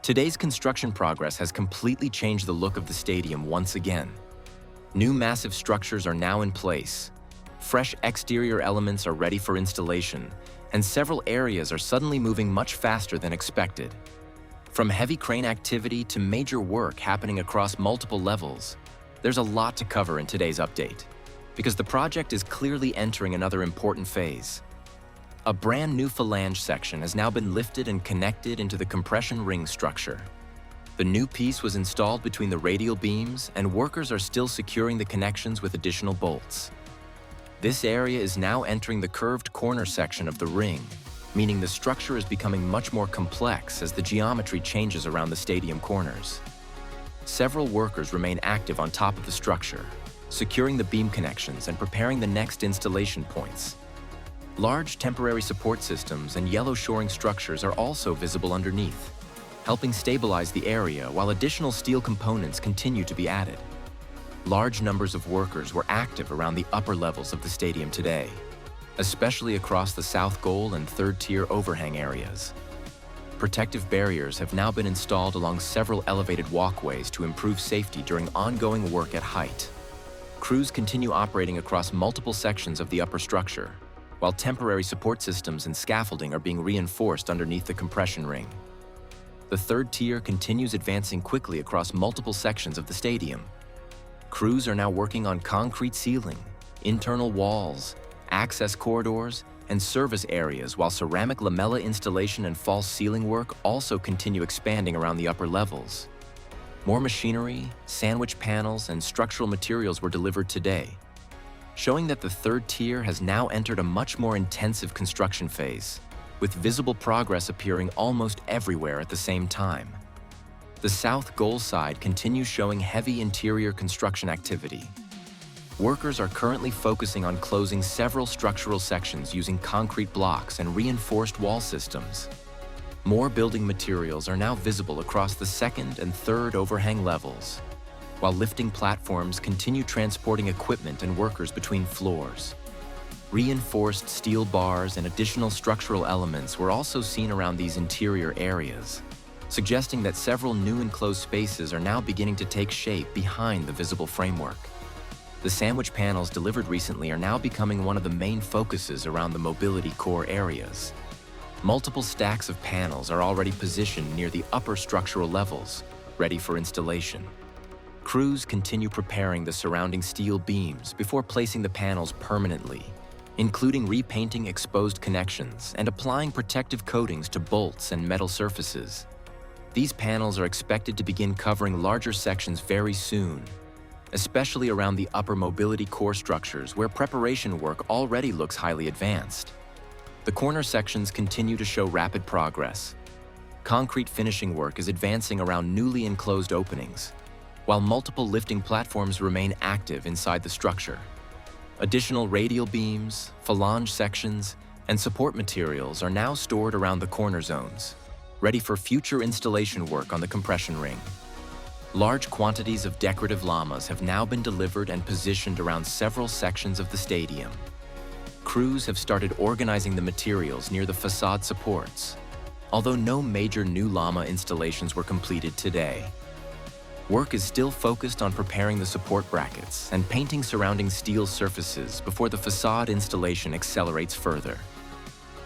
Today's construction progress has completely changed the look of the stadium once again. New massive structures are now in place. Fresh exterior elements are ready for installation, and several areas are suddenly moving much faster than expected. From heavy crane activity to major work happening across multiple levels, there's a lot to cover in today's update, because the project is clearly entering another important phase. A brand new falange section has now been lifted and connected into the compression ring structure. The new piece was installed between the radial beams, and workers are still securing the connections with additional bolts. This area is now entering the curved corner section of the ring, meaning the structure is becoming much more complex as the geometry changes around the stadium corners. Several workers remain active on top of the structure, securing the beam connections and preparing the next installation points. Large temporary support systems and yellow shoring structures are also visible underneath, helping stabilize the area while additional steel components continue to be added. Large numbers of workers were active around the upper levels of the stadium today, especially across the south goal and third-tier overhang areas. Protective barriers have now been installed along several elevated walkways to improve safety during ongoing work at height. Crews continue operating across multiple sections of the upper structure, while temporary support systems and scaffolding are being reinforced underneath the compression ring. The third tier continues advancing quickly across multiple sections of the stadium. Crews are now working on concrete ceiling, internal walls, access corridors, and service areas, while ceramic lamella installation and false ceiling work also continue expanding around the upper levels. More machinery, sandwich panels, and structural materials were delivered today, showing that the third tier has now entered a much more intensive construction phase, with visible progress appearing almost everywhere at the same time. The south goal side continues showing heavy interior construction activity. Workers are currently focusing on closing several structural sections using concrete blocks and reinforced wall systems. More building materials are now visible across the second and third overhang levels, while lifting platforms continue transporting equipment and workers between floors. Reinforced steel bars and additional structural elements were also seen around these interior areas, suggesting that several new enclosed spaces are now beginning to take shape behind the visible framework. The sandwich panels delivered recently are now becoming one of the main focuses around the mobility core areas. Multiple stacks of panels are already positioned near the upper structural levels, ready for installation. Crews continue preparing the surrounding steel beams before placing the panels permanently, including repainting exposed connections and applying protective coatings to bolts and metal surfaces. These panels are expected to begin covering larger sections very soon, especially around the upper mobility core structures where preparation work already looks highly advanced. The corner sections continue to show rapid progress. Concrete finishing work is advancing around newly enclosed openings, while multiple lifting platforms remain active inside the structure. Additional radial beams, falange sections, and support materials are now stored around the corner zones, ready for future installation work on the compression ring. Large quantities of decorative llamas have now been delivered and positioned around several sections of the stadium. Crews have started organizing the materials near the facade supports, although no major new llama installations were completed today. Work is still focused on preparing the support brackets and painting surrounding steel surfaces before the facade installation accelerates further.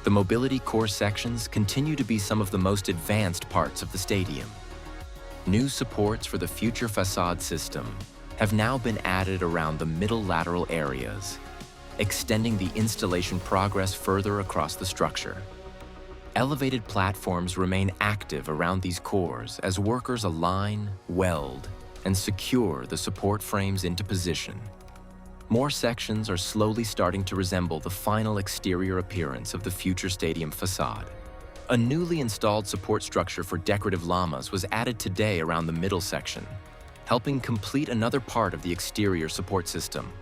The mobility core sections continue to be some of the most advanced parts of the stadium. New supports for the future facade system have now been added around the middle lateral areas, extending the installation progress further across the structure. Elevated platforms remain active around these cores as workers align, weld, and secure the support frames into position. More sections are slowly starting to resemble the final exterior appearance of the future stadium facade. A newly installed support structure for decorative llamas was added today around the middle section, helping complete another part of the exterior support system.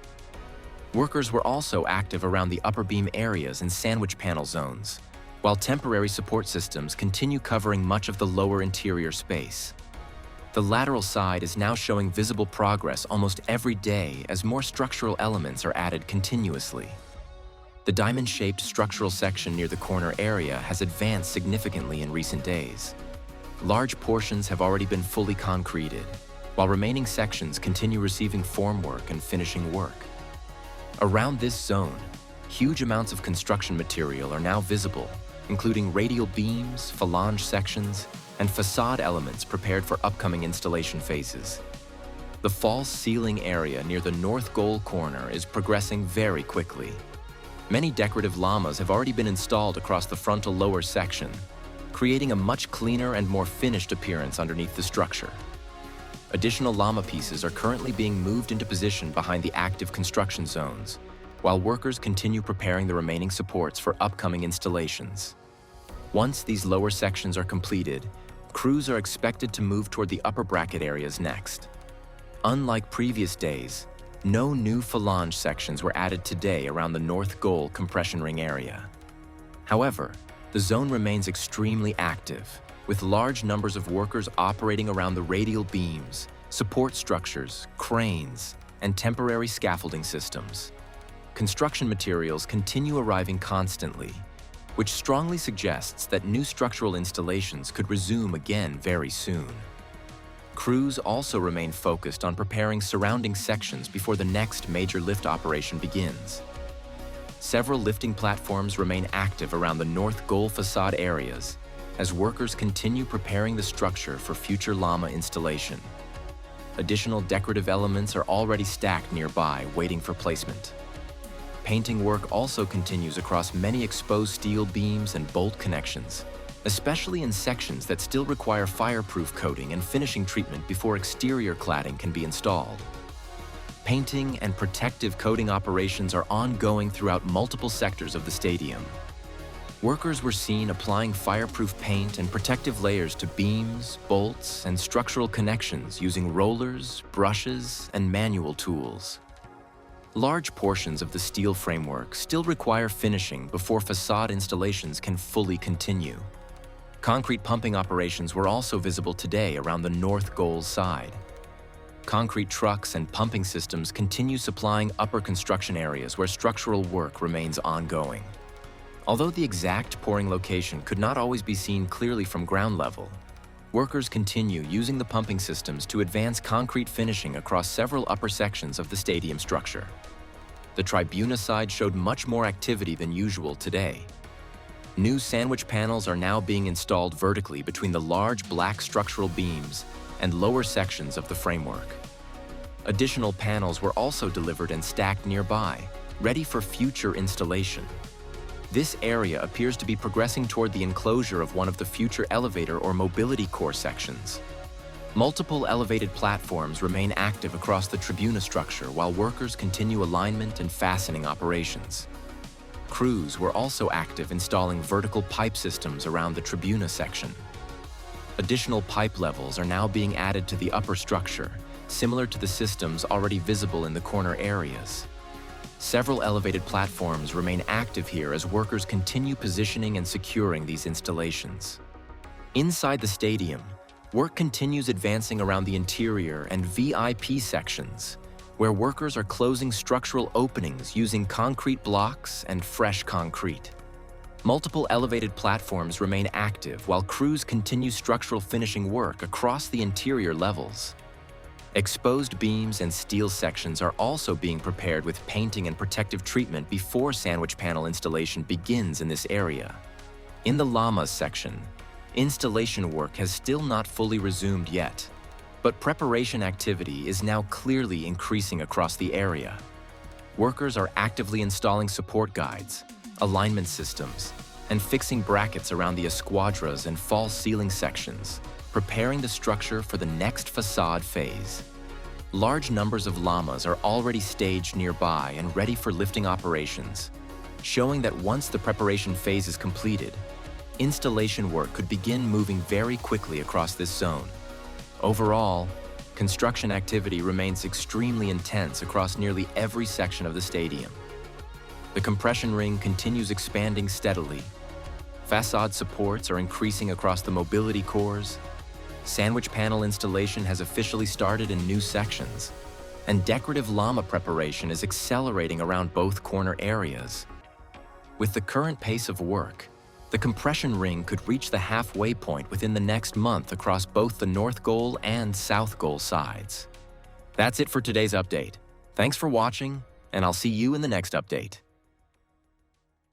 Workers were also active around the upper beam areas and sandwich panel zones, while temporary support systems continue covering much of the lower interior space. The lateral side is now showing visible progress almost every day as more structural elements are added continuously. The diamond-shaped structural section near the corner area has advanced significantly in recent days. Large portions have already been fully concreted, while remaining sections continue receiving formwork and finishing work. Around this zone, huge amounts of construction material are now visible, including radial beams, falange sections, and facade elements prepared for upcoming installation phases. The false ceiling area near the north goal corner is progressing very quickly. Many decorative lamas have already been installed across the frontal lower section, creating a much cleaner and more finished appearance underneath the structure. Additional lama pieces are currently being moved into position behind the active construction zones, while workers continue preparing the remaining supports for upcoming installations. Once these lower sections are completed, crews are expected to move toward the upper bracket areas next. Unlike previous days, no new falange sections were added today around the north goal compression ring area. However, the zone remains extremely active, with large numbers of workers operating around the radial beams, support structures, cranes, and temporary scaffolding systems. Construction materials continue arriving constantly, which strongly suggests that new structural installations could resume again very soon. Crews also remain focused on preparing surrounding sections before the next major lift operation begins. Several lifting platforms remain active around the north goal facade areas as workers continue preparing the structure for future lama installation. Additional decorative elements are already stacked nearby, waiting for placement. Painting work also continues across many exposed steel beams and bolt connections, especially in sections that still require fireproof coating and finishing treatment before exterior cladding can be installed. Painting and protective coating operations are ongoing throughout multiple sectors of the stadium. Workers were seen applying fireproof paint and protective layers to beams, bolts, and structural connections using rollers, brushes, and manual tools. Large portions of the steel framework still require finishing before facade installations can fully continue. Concrete pumping operations were also visible today around the north goal side. Concrete trucks and pumping systems continue supplying upper construction areas where structural work remains ongoing. Although the exact pouring location could not always be seen clearly from ground level, workers continue using the pumping systems to advance concrete finishing across several upper sections of the stadium structure. The Tribuna side showed much more activity than usual today. New sandwich panels are now being installed vertically between the large black structural beams and lower sections of the framework. Additional panels were also delivered and stacked nearby, ready for future installation. This area appears to be progressing toward the enclosure of one of the future elevator or mobility core sections. Multiple elevated platforms remain active across the Tribuna structure while workers continue alignment and fastening operations. Crews were also active installing vertical pipe systems around the Tribuna section. Additional pipe levels are now being added to the upper structure, similar to the systems already visible in the corner areas. Several elevated platforms remain active here as workers continue positioning and securing these installations. Inside the stadium, work continues advancing around the interior and VIP sections, where workers are closing structural openings using concrete blocks and fresh concrete. Multiple elevated platforms remain active while crews continue structural finishing work across the interior levels. Exposed beams and steel sections are also being prepared with painting and protective treatment before sandwich panel installation begins in this area. In the Llamas section, installation work has still not fully resumed yet, but preparation activity is now clearly increasing across the area. Workers are actively installing support guides, alignment systems, and fixing brackets around the esquadras and false ceiling sections, preparing the structure for the next facade phase. Large numbers of llamas are already staged nearby and ready for lifting operations, showing that once the preparation phase is completed, installation work could begin moving very quickly across this zone. Overall, construction activity remains extremely intense across nearly every section of the stadium. The compression ring continues expanding steadily. Facade supports are increasing across the mobility cores. Sandwich panel installation has officially started in new sections, and decorative llama preparation is accelerating around both corner areas. With the current pace of work, The compression ring could reach the halfway point within the next month across both the north goal and south goal sides. That's it for today's update. Thanks for watching, and I'll see you in the next update.